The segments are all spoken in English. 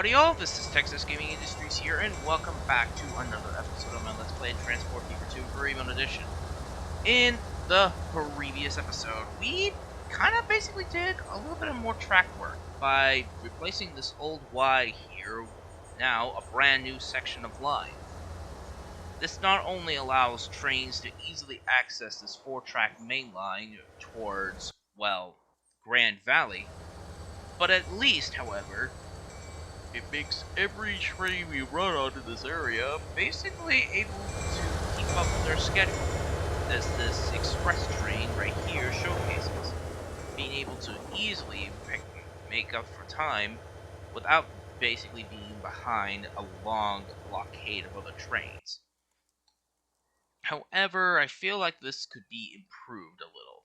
Howdy all, this is Texas Gaming Industries here, and welcome back to another episode of my Let's Play Transport Fever 2 Bereavement Edition. In the previous episode, we kind of basically did a little bit of more track work by replacing this old Y here with now a brand new section of line. This not only allows trains to easily access this 4-track main line towards, well, Grand Valley, but at least, however, it makes every train we run onto this area basically able to keep up with their schedule, as this express train right here showcases, being able to easily make up for time without basically being behind a long blockade of other trains. However, I feel like this could be improved a little,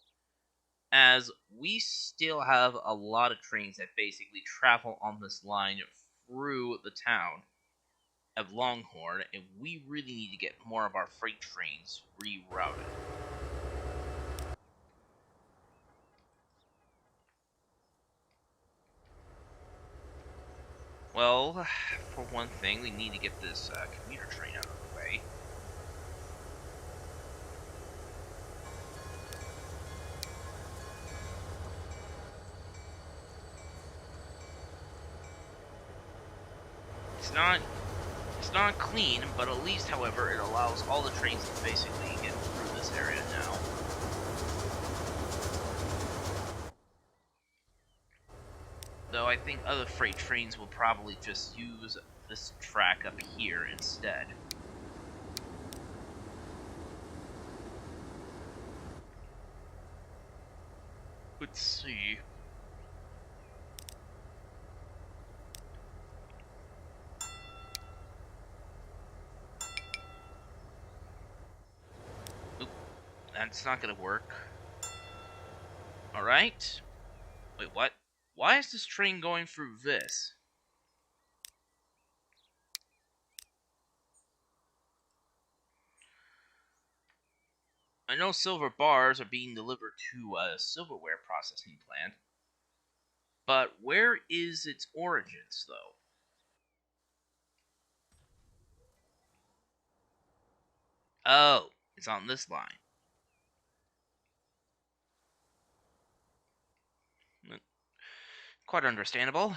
as we still have a lot of trains that basically travel on this line through the town of Longhorn, and we really need to get more of our freight trains rerouted. Well, for one thing, we need to get this commuter train out of the way. It's not clean, but at least, however, it allows all the trains to basically get through this area now. Though I think other freight trains will probably just use this track up here instead. Let's see. Oop, that's not gonna work. Alright. Wait, what? Why is this train going through this? I know silver bars are being delivered to a silverware processing plant, but where is its origins, though? Oh, it's on this line. Quite understandable.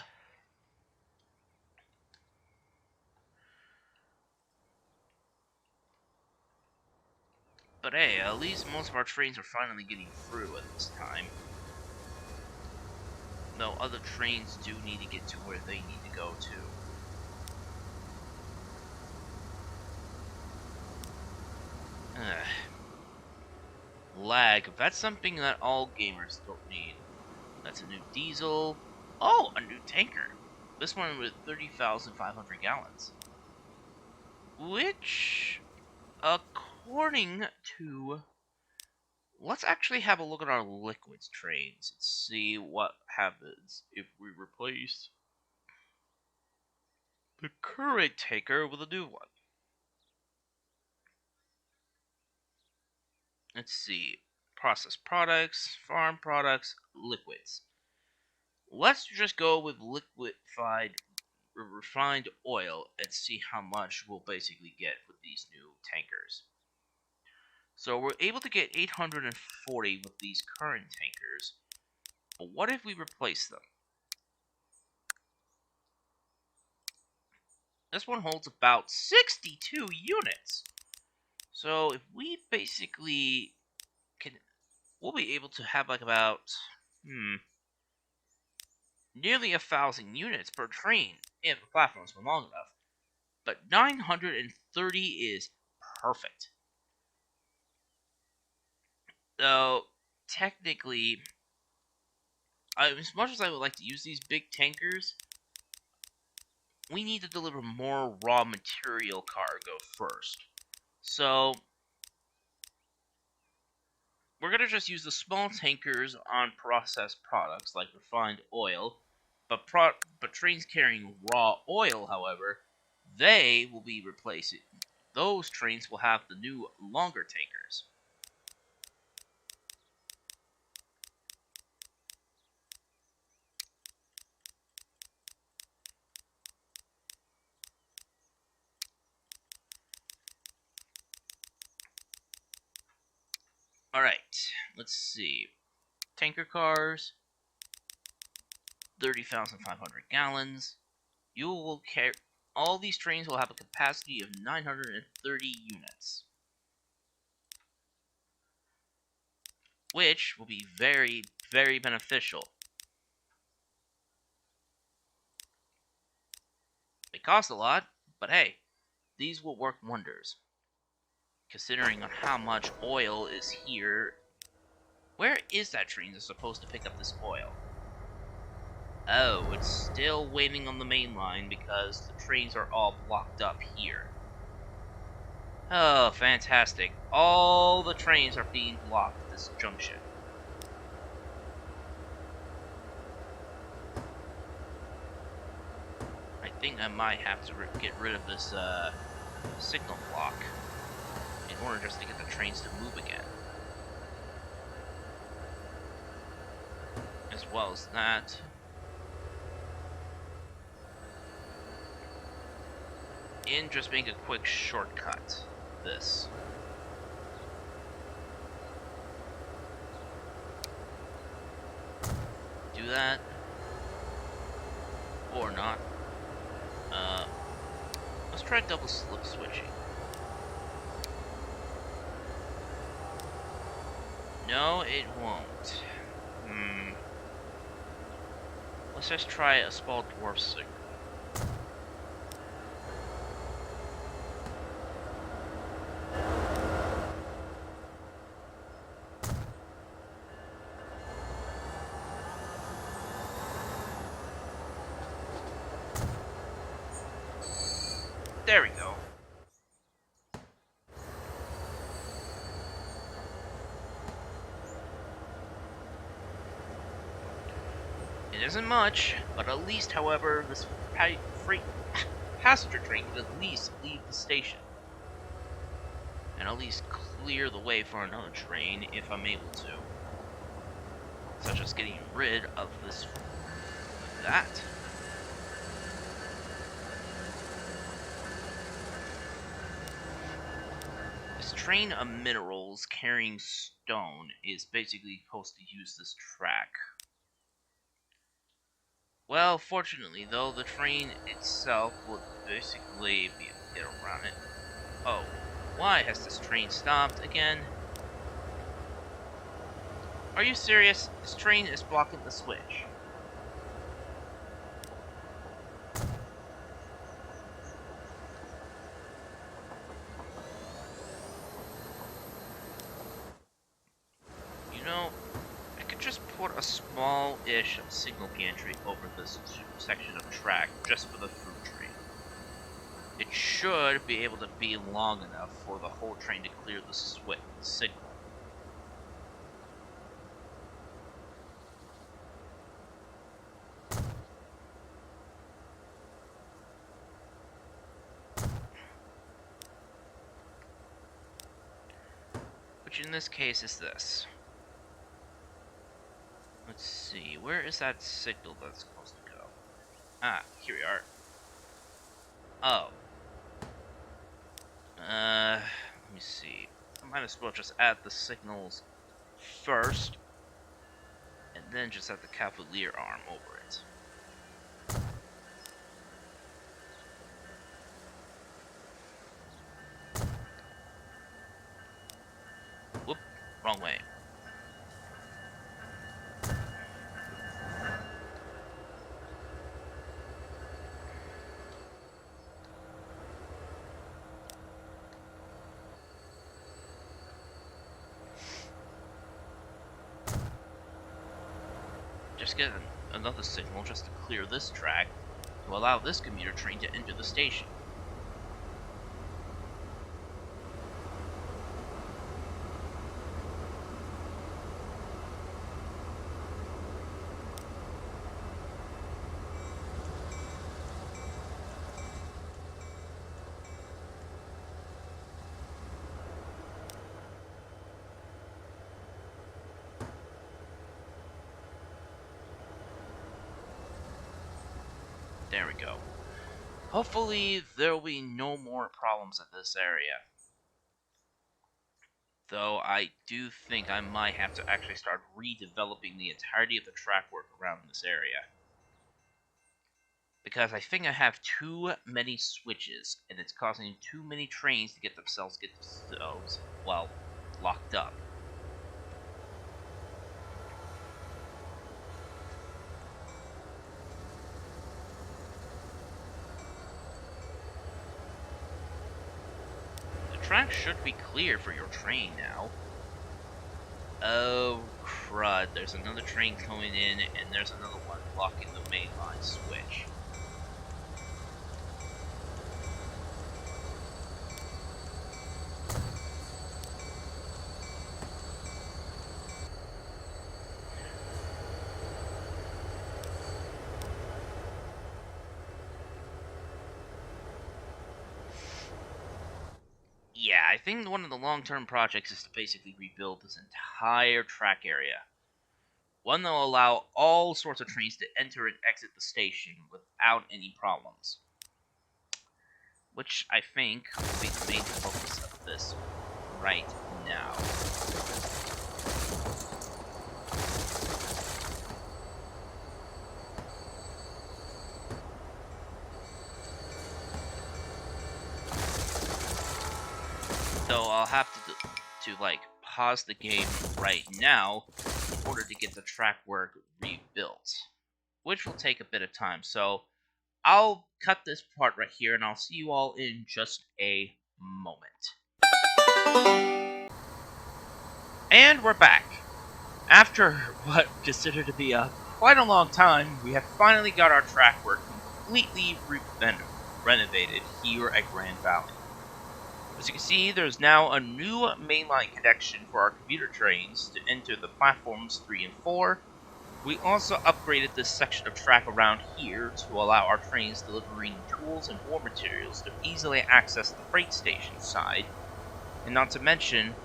But hey, at least most of our trains are finally getting through at this time. Though other trains do need to get to where they need to go to. Lag, that's something that all gamers don't need. That's a new diesel. Oh, a new tanker. This one with 30,500 gallons. Which, according to... Let's actually have a look at our liquids trains and see what happens if we replace the current tanker with a new one. Let's see. Processed products, farm products, liquids. Let's just go with refined oil and see how much we'll basically get with these new tankers. So we're able to get 840 with these current tankers, but what if we replace them? This one holds about 62 units. So if we basically we'll be able to have like about, nearly 1,000 units per train if the platform's been long enough. But 930 is perfect. So, technically, as much as I would like to use these big tankers, we need to deliver more raw material cargo first. So, we're going to just use the small tankers on processed products like refined oil, but trains carrying raw oil, however, they will be replacing. Those trains will have the new longer tankers. Alright, let's see. Tanker cars, 30,500 gallons. You will carry. All these trains will have a capacity of 930 units, which will be very, very beneficial. They cost a lot, but hey, these will work wonders. Considering on how much oil is here. Where is that train that's supposed to pick up this oil? Oh, it's still waiting on the main line because the trains are all blocked up here. Oh, fantastic. All the trains are being blocked at this junction. I think I might have to get rid of this signal block in order just to get the trains to move again. As well as that. And just make a quick shortcut. This. Do that. Or not. Let's try double slip switching. No, it won't. Let's just try a small dwarf signal. There we go. It isn't much, but at least, however, this freight passenger train could at least leave the station. And at least clear the way for another train if I'm able to. Such as getting rid of this... that. This train of minerals carrying stone is basically supposed to use this track. Well, fortunately, though, the train itself would basically be able to get around it. Oh, why has this train stopped again? Are you serious? This train is blocking the switch. You know, I could just put a small-ish signal gantry over this section of track just for the fruit train. It should be able to be long enough for the whole train to clear the signal. Which in this case is this. Let's see, where is that signal that's supposed to go? Ah, here we are. Oh. Let me see. I might as well just add the signals first, and then just add the cavalier arm over it. Whoop, wrong way. Just get another signal just to clear this track to allow this commuter train to enter the station. There we go. Hopefully, there will be no more problems at this area. Though I do think I might have to actually start redeveloping the entirety of the track work around this area. Because I think I have too many switches, and it's causing too many trains to get themselves, well, locked up. The track should be clear for your train now. Oh, crud. There's another train coming in, and there's another one blocking the main line switch. Yeah, I think one of the long-term projects is to basically rebuild this entire track area. One that will allow all sorts of trains to enter and exit the station without any problems. Which I think will be the main focus of this right now. So I'll have to like pause the game right now in order to get the track work rebuilt, which will take a bit of time. So I'll cut this part right here, and I'll see you all in just a moment. And we're back. After what considered to be quite a long time, we have finally got our track work completely renovated here at Grand Valley. As you can see, there's now a new mainline connection for our commuter trains to enter the platforms 3 and 4. We also upgraded this section of track around here to allow our trains delivering tools and war materials to easily access the freight station side. And not to mention,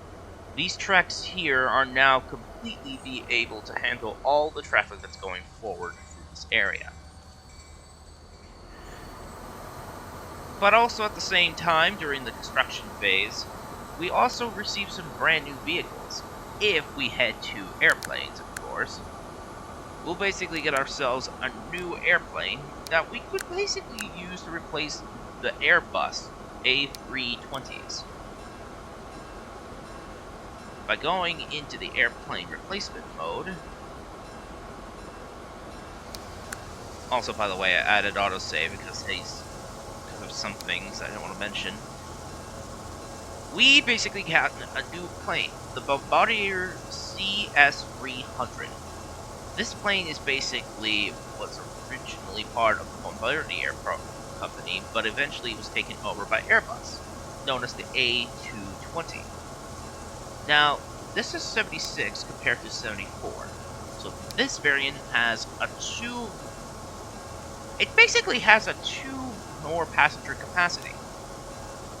these tracks here are now completely be able to handle all the traffic that's going forward through this area. But also at the same time, during the construction phase, we also received some brand new vehicles. If we head to airplanes, of course. We'll basically get ourselves a new airplane that we could basically use to replace the Airbus A320s. By going into the airplane replacement mode. Also, by the way, I added autosave because of some things I don't want to mention. We basically got a new plane, the Bombardier CS300. This plane is basically was originally part of the Bombardier company, but eventually was taken over by Airbus, known as the A220. Now, this is 76 compared to 74, so this variant has it basically has a 2 more passenger capacity.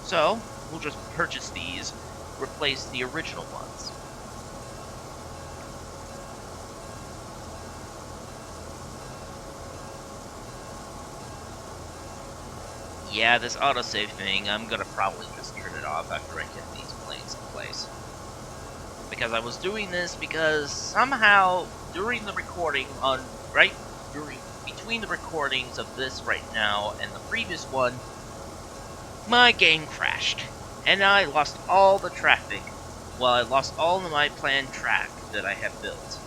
So, we'll just purchase these, replace the original ones. Yeah, this autosave thing, I'm gonna probably just turn it off after I get these planes in place. Because I was doing this because somehow during the recording between the recordings of this right now and the previous one, my game crashed. And I lost all the traffic. Well, I lost all of my planned track that I had built.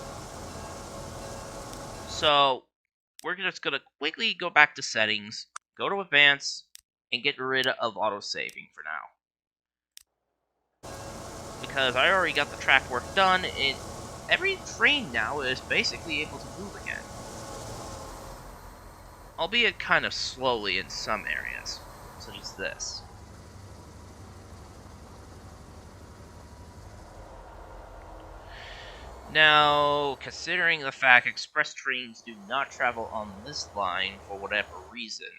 So, we're just gonna quickly go back to settings, go to advanced, and get rid of auto-saving for now. Because I already got the track work done, and every train now is basically able to move again. Albeit kind of slowly in some areas, such as this. Now, considering the fact express trains do not travel on this line for whatever reason,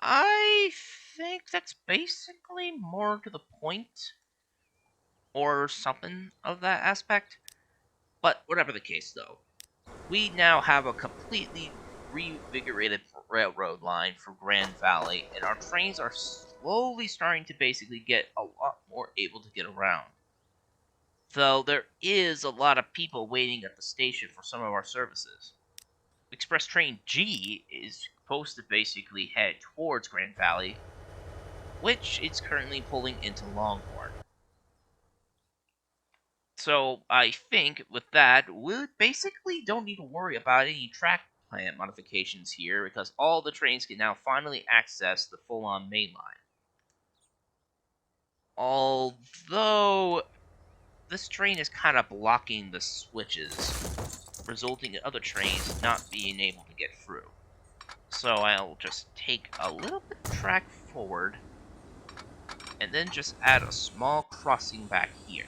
I think that's basically more to the point, or something of that aspect. But whatever the case, though, we now have a completely revigorated railroad line for Grand Valley, and our trains are slowly starting to basically get a lot more able to get around. Though there is a lot of people waiting at the station for some of our services. Express Train G is supposed to basically head towards Grand Valley, which it's currently pulling into Longhorn. So I think with that, we basically don't need to worry about any track plan modifications here because all the trains can now finally access the full-on main line. Although this train is kind of blocking the switches, resulting in other trains not being able to get through. So I'll just take a little bit of track forward and then just add a small crossing back here.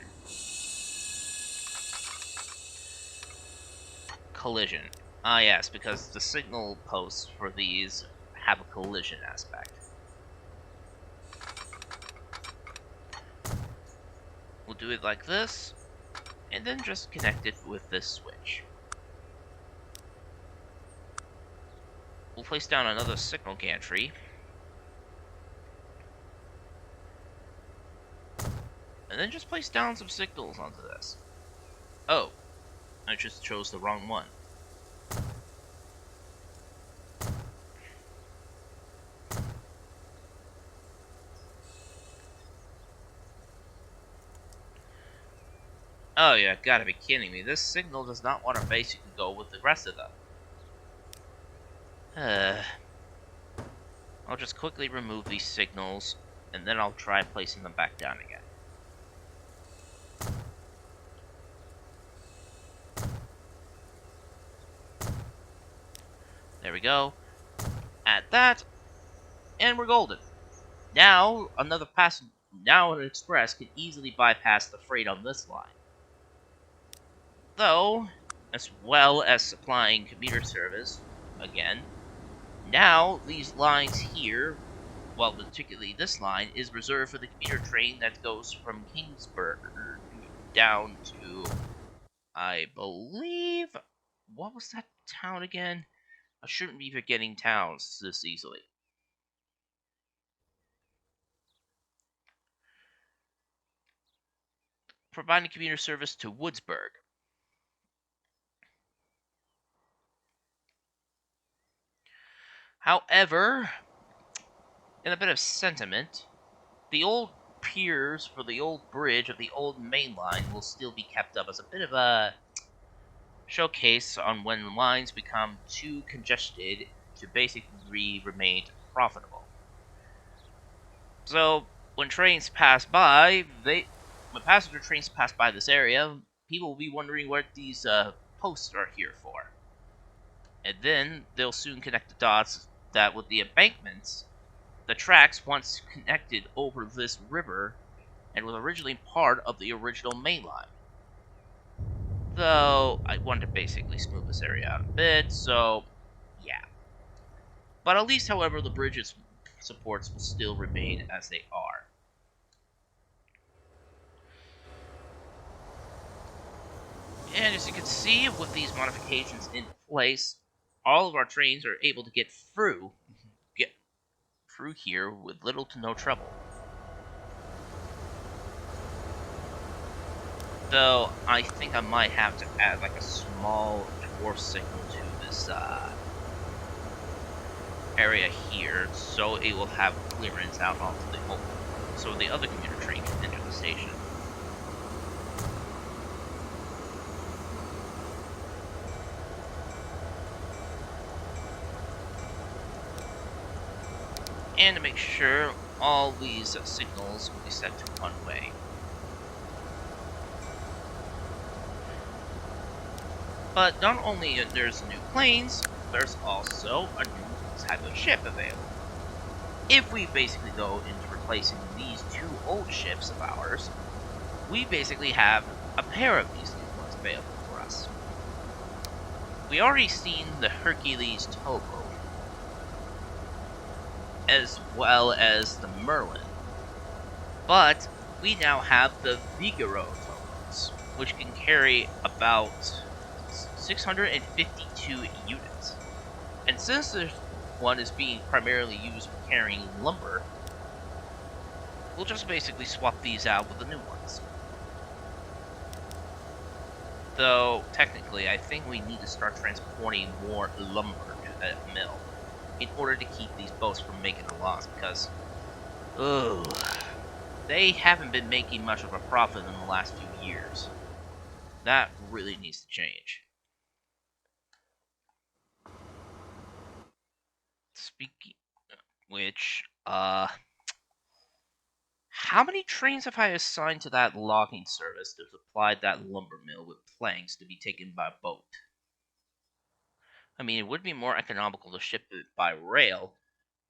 Collision. Ah yes, because the signal posts for these have a collision aspect. We'll do it like this, and then just connect it with this switch. We'll place down another signal gantry, and then just place down some signals onto this. Oh, I just chose the wrong one. Oh yeah, gotta be kidding me. This signal does not want to basically go with the rest of them. I'll just quickly remove these signals, and then I'll try placing them back down again. There we go. Add that, and we're golden. Now, now an express can easily bypass the freight on this line. Though, as well as supplying commuter service, again, now these lines here, well, particularly this line, is reserved for the commuter train that goes from Kingsburg down to, I believe, what was that town again? I shouldn't be forgetting towns this easily. Providing commuter service to Woodsburg. However, in a bit of sentiment, the old piers for the old bridge of the old main line will still be kept up as a bit of a showcase on when lines become too congested to basically remain profitable. So, when trains pass by, when passenger trains pass by this area, people will be wondering what these posts are here for. And then they'll soon connect the dots that with the embankments, the tracks once connected over this river and was originally part of the original main line. Though, I want to basically smooth this area out a bit, so yeah. But at least, however, the bridge's supports will still remain as they are. And as you can see, with these modifications in place, all of our trains are able to get through here with little to no trouble. Though, I think I might have to add like a small dwarf signal to this area here, so it will have clearance out onto the open, so the other commuter train can enter the station. And to make sure, all these signals will be set to one way. But not only there's new planes, there's also a new type of ship available. If we basically go into replacing these two old ships of ours, we basically have a pair of these new ones available for us. We already seen the Hercules towboat, as well as the Merlin. But we now have the Figaro towboats, which can carry about 652 units. And since this one is being primarily used for carrying lumber, we'll just basically swap these out with the new ones. Though, technically, I think we need to start transporting more lumber to that mill in order to keep these boats from making a loss, because, they haven't been making much of a profit in the last few years. That really needs to change. Speaking of which, how many trains have I assigned to that logging service to supply that lumber mill with planks to be taken by boat? I mean, it would be more economical to ship it by rail,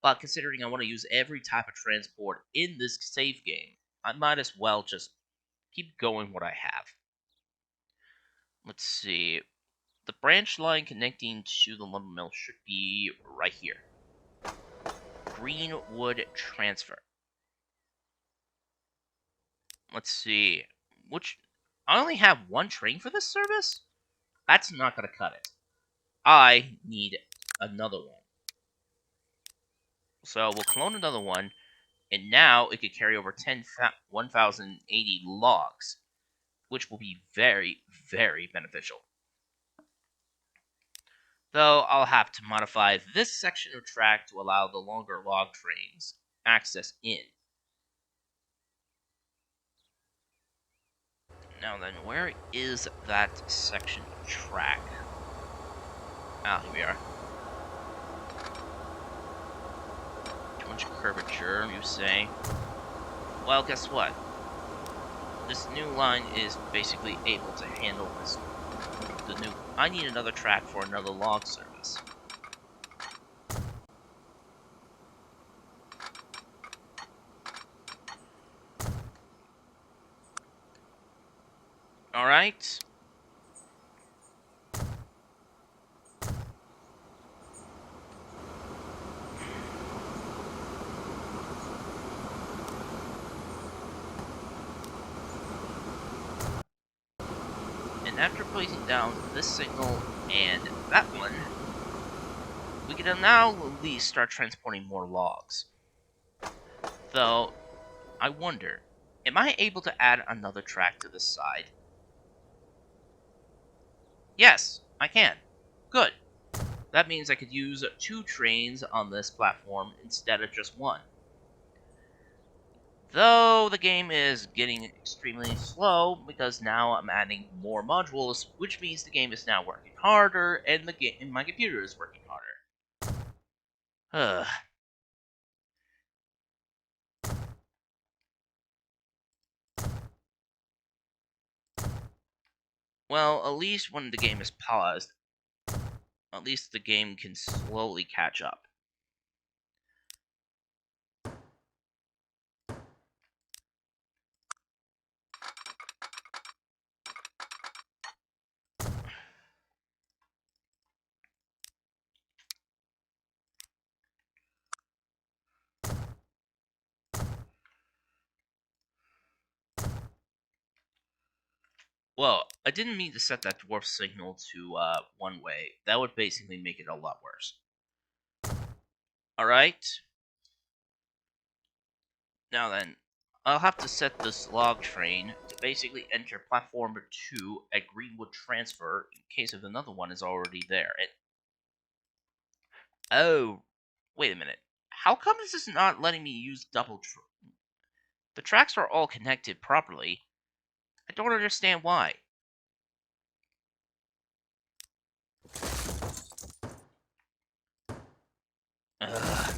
but considering I want to use every type of transport in this save game, I might as well just keep going what I have. Let's see. The branch line connecting to the lumber mill should be right here. Greenwood transfer. Let's see. Which I only have one train for this service? That's not gonna cut it. I need another one. So we'll clone another one, and now it could carry over 1,080 logs, which will be very, very beneficial. Though I'll have to modify this section of track to allow the longer log trains access in. Now then, where is that section of track? Ah, here we are. Too much curvature, you say? Well, guess what? This new line is basically able to handle this. I need another track for another log service. Alright. And after placing down this signal and that one, we can now at least start transporting more logs. Though, I wonder, am I able to add another track to this side? Yes, I can. Good. That means I could use 2 trains on this platform instead of just 1. Though the game is getting extremely slow because now I'm adding more modules, which means the game is now working harder and my computer is working harder. Ugh. Well, at least when the game is paused, at least the game can slowly catch up. Well, I didn't mean to set that dwarf signal to one way. That would basically make it a lot worse. Alright. Now then, I'll have to set this log train to basically enter platform 2 at Greenwood Transfer in case if another one is already there. Oh, wait a minute. How come this is not letting me use double The tracks are all connected properly. I don't understand why. Ugh.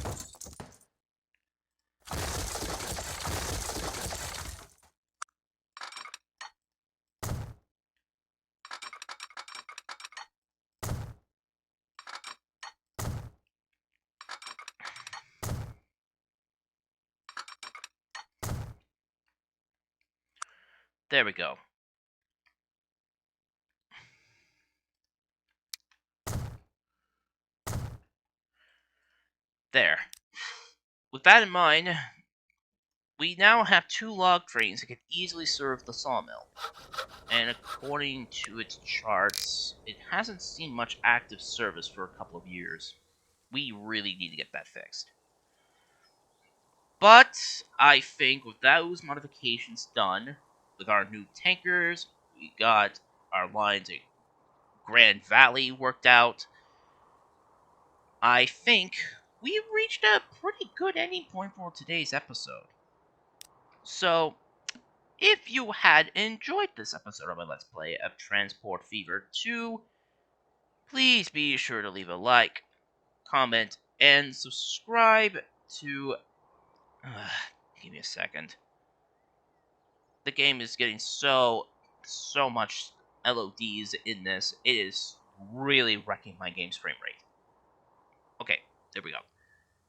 There we go. There. With that in mind, we now have 2 log trains that can easily serve the sawmill. And according to its charts, it hasn't seen much active service for a couple of years. We really need to get that fixed. But I think with those modifications done, with our new tankers, we got our lines in Grand Valley worked out, I think we've reached a pretty good ending point for today's episode. So, if you had enjoyed this episode of my Let's Play of Transport Fever 2, please be sure to leave a like, comment, and subscribe to... give me a second. The game is getting so much LODs in this. It is really wrecking my game's frame rate. Okay, there we go.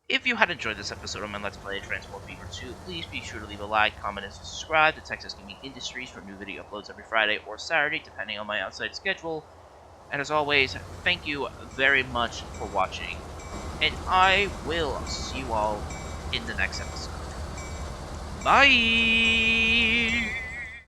If you had enjoyed this episode of my Let's Play Transport Fever 2, please be sure to leave a like, comment, and subscribe to Texas Gaming Industries for new video uploads every Friday or Saturday, depending on my outside schedule. And as always, thank you very much for watching, and I will see you all in the next episode. Bye!